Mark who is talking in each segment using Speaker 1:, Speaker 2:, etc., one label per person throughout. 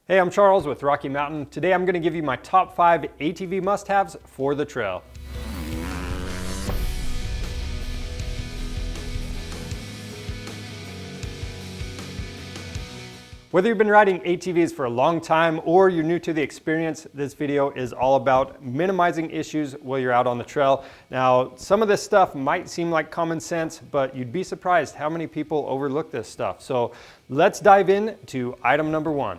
Speaker 1: Hey, I'm Charles with Rocky Mountain. Today I'm going to give you my top 5 ATV must-haves for the trail. Whether you've been riding ATVs for a long time or you're new to the experience, this video is all about minimizing issues while you're out on the trail. Now, some of this stuff might seem like common sense, but you'd be surprised how many people overlook this stuff. So let's dive in to item number 1.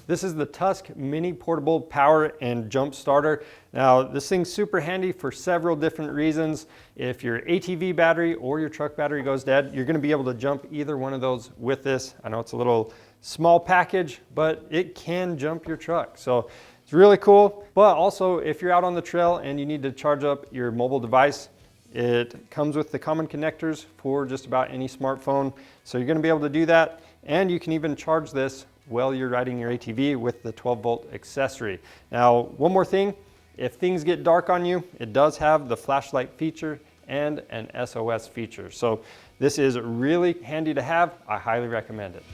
Speaker 1: This is the Tusk Mini Portable Power and Jump Starter. Now, this thing's super handy for several different reasons. If your ATV battery or your truck battery goes dead, you're gonna be able to jump either one of those with this. I know it's a little small package, but it can jump your truck. So it's really cool. But also, if you're out on the trail and you need to charge up your mobile device, it comes with the common connectors for just about any smartphone. So you're gonna be able to do that. And you can even charge this while you're riding your ATV with the 12-volt accessory. Now, one more thing, if things get dark on you, it does have the flashlight feature and an SOS feature. So this is really handy to have. I highly recommend it.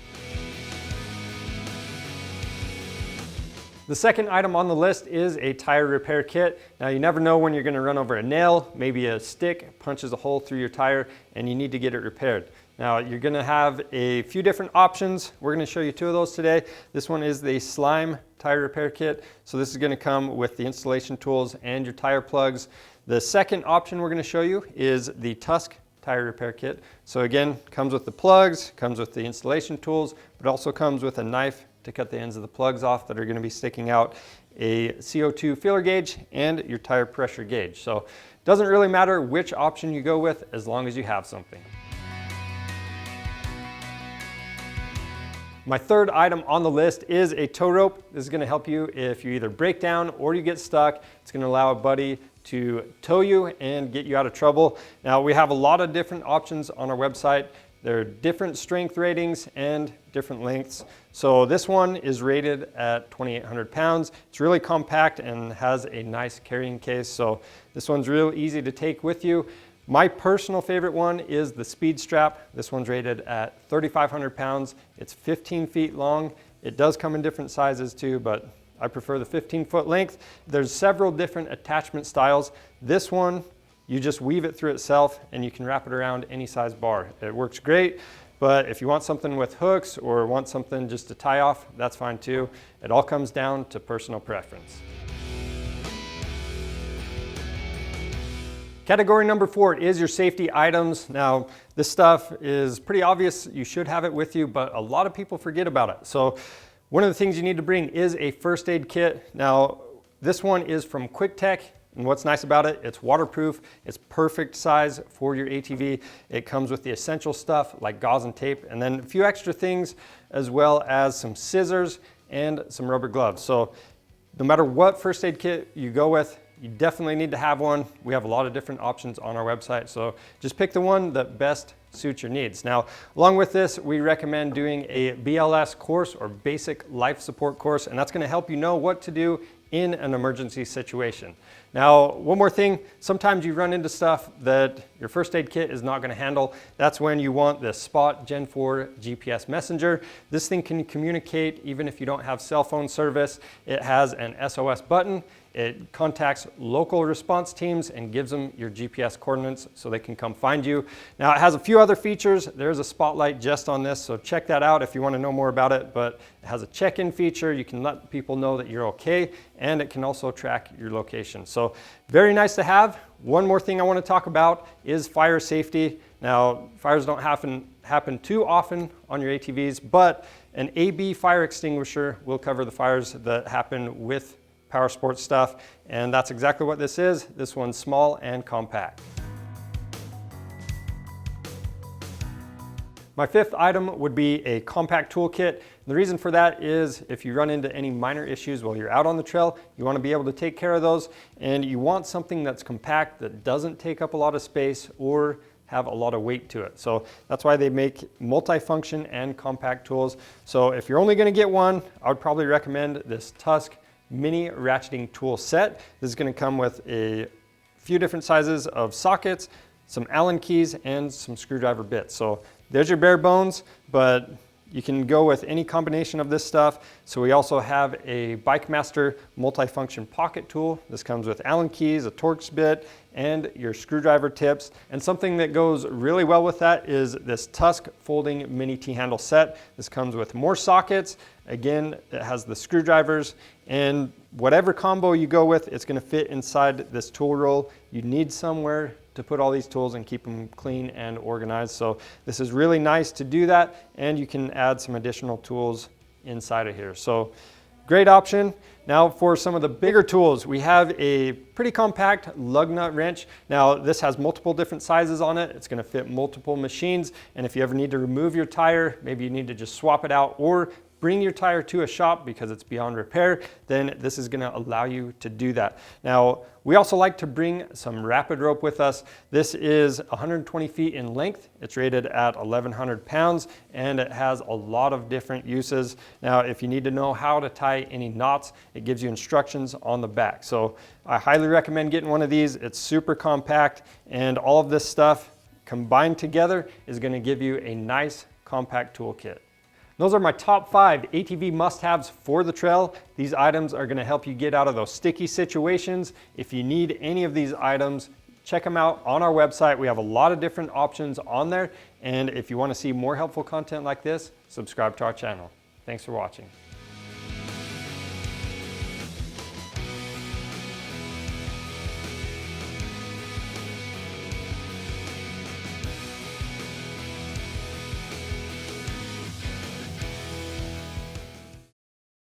Speaker 1: The second item on the list is a tire repair kit. Now, you never know when you're going to run over a nail, maybe a stick punches a hole through your tire and you need to get it repaired. Now, you're going to have a few different options. We're going to show you 2 of those today. This one is the Slime tire repair kit. So this is going to come with the installation tools and your tire plugs. The second option we're going to show you is the Tusk tire repair kit. So again, comes with the plugs, comes with the installation tools, but also comes with a knife to cut the ends of the plugs off that are going to be sticking out, a CO2 feeler gauge, and your tire pressure gauge. So it doesn't really matter which option you go with as long as you have something. My third item on the list is a tow rope. This is going to help you if you either break down or you get stuck. It's going to allow a buddy to tow you and get you out of trouble. Now, we have a lot of different options on our website. There are different strength ratings and different lengths. So this one is rated at 2,800 pounds. It's really compact and has a nice carrying case. So this one's real easy to take with you. My personal favorite one is the Speed Strap. This one's rated at 3,500 pounds. It's 15 feet long. It does come in different sizes too, but I prefer the 15-foot length. There's several different attachment styles. This one, you just weave it through itself and you can wrap it around any size bar. It works great, but if you want something with hooks or want something just to tie off, that's fine too. It all comes down to personal preference. Category number 4 is your safety items. Now, this stuff is pretty obvious. You should have it with you, but a lot of people forget about it. So one of the things you need to bring is a first aid kit. Now, this one is from Quick Tech. And what's nice about it, it's waterproof. It's perfect size for your ATV. It comes with the essential stuff like gauze and tape, and then a few extra things as well as some scissors and some rubber gloves. So no matter what first aid kit you go with, you definitely need to have one. We have a lot of different options on our website, so just pick the one that best suits your needs. Now, along with this, we recommend doing a BLS course or basic life support course, and that's going to help you know what to do in an emergency situation. Now, one more thing, sometimes you run into stuff that your first aid kit is not going to handle. That's when you want the Spot Gen 4 GPS messenger. This thing can communicate even if you don't have cell phone service. It has an SOS button. It contacts local response teams and gives them your GPS coordinates so they can come find you. Now, it has a few other features. There's a spotlight just on this, so check that out if you want to know more about it, but it has a check-in feature. You can let people know that you're okay, and it can also track your location. So very nice to have. One more thing I want to talk about is fire safety. Now, fires don't happen too often on your ATVs, but an AB fire extinguisher will cover the fires that happen with power sports stuff, and that's exactly what this is. This one's small and compact. My fifth item would be a compact toolkit. The reason for that is if you run into any minor issues while you're out on the trail, you want to be able to take care of those, and you want something that's compact that doesn't take up a lot of space or have a lot of weight to it. So that's why they make multifunction and compact tools. So if you're only going to get one, I would probably recommend this Tusk Mini Ratcheting Tool Set. This is going to come with a few different sizes of sockets, some Allen keys, and some screwdriver bits. So there's your bare bones, but you can go with any combination of this stuff. So we also have a Bike Master multifunction pocket tool. This comes with Allen keys, a Torx bit, and your screwdriver tips. And something that goes really well with that is this Tusk folding mini T-handle set. This comes with more sockets. Again, it has the screwdrivers, and whatever combo you go with, it's gonna fit inside this tool roll. You need somewhere to put all these tools and keep them clean and organized. So this is really nice to do that, and you can add some additional tools inside of here. So great option. Now for some of the bigger tools, we have a pretty compact lug nut wrench. Now this has multiple different sizes on it. It's gonna fit multiple machines, and if you ever need to remove your tire, maybe you need to just swap it out or bring your tire to a shop because it's beyond repair, then this is gonna allow you to do that. Now, we also like to bring some rapid rope with us. This is 120 feet in length. It's rated at 1,100 pounds, and it has a lot of different uses. Now, if you need to know how to tie any knots, it gives you instructions on the back. So I highly recommend getting one of these. It's super compact, and all of this stuff combined together is gonna give you a nice compact toolkit. Those are my top 5 ATV must-haves for the trail. These items are gonna help you get out of those sticky situations. If you need any of these items, check them out on our website. We have a lot of different options on there. And if you wanna see more helpful content like this, subscribe to our channel. Thanks for watching.